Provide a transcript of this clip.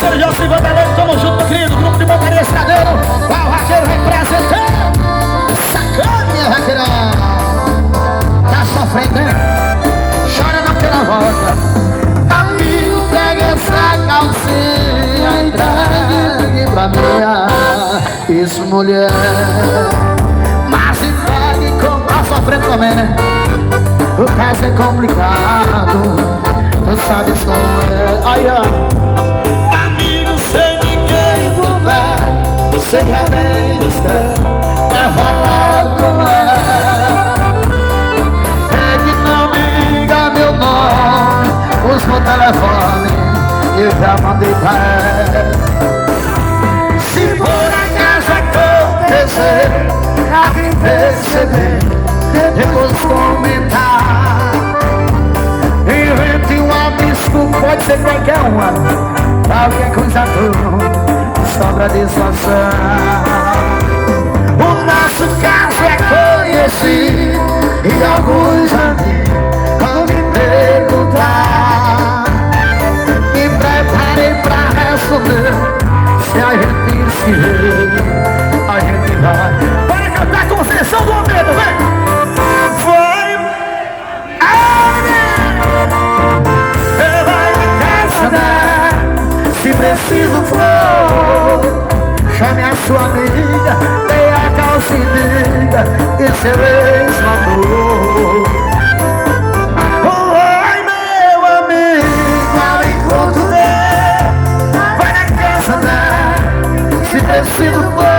parceiro José Vanderlei, tamo junto, meu querido. Grupo de Montaria Estradeiro. Vai o raqueiro representando. Sacane, raqueira. Tá sofrendo, né? Chora naquela volta. Amigo, pega essa calcinha e traga pra minha. Isso, mulher. Mas entregue como tá sofrendo também, né? O caso é complicado. Tu sabes como é. Aí, ó. Amigo, sem ninguém envolver, você já vem do céu. É rolado como é. É que não me liga meu nome, usa meu telefone, eu já mandei pra ela. Se por acaso acontecer, a quem perceber, depois comentar. Invente uma desculpa, pode ser qualquer uma, qualquer coisa tua, sobra disfarçar. O nosso caso é conhecido e alguns amigos vão me perguntar. Me preparei pra responder, se a gente se vê, a gente vai. Bora cantar com sessão do medo, vem! Se preciso for, chame a sua amiga, dê a calça e diga que seu ex matou. Oi, meu amigo, ao encontro dele, vai na casa dela. Se preciso for,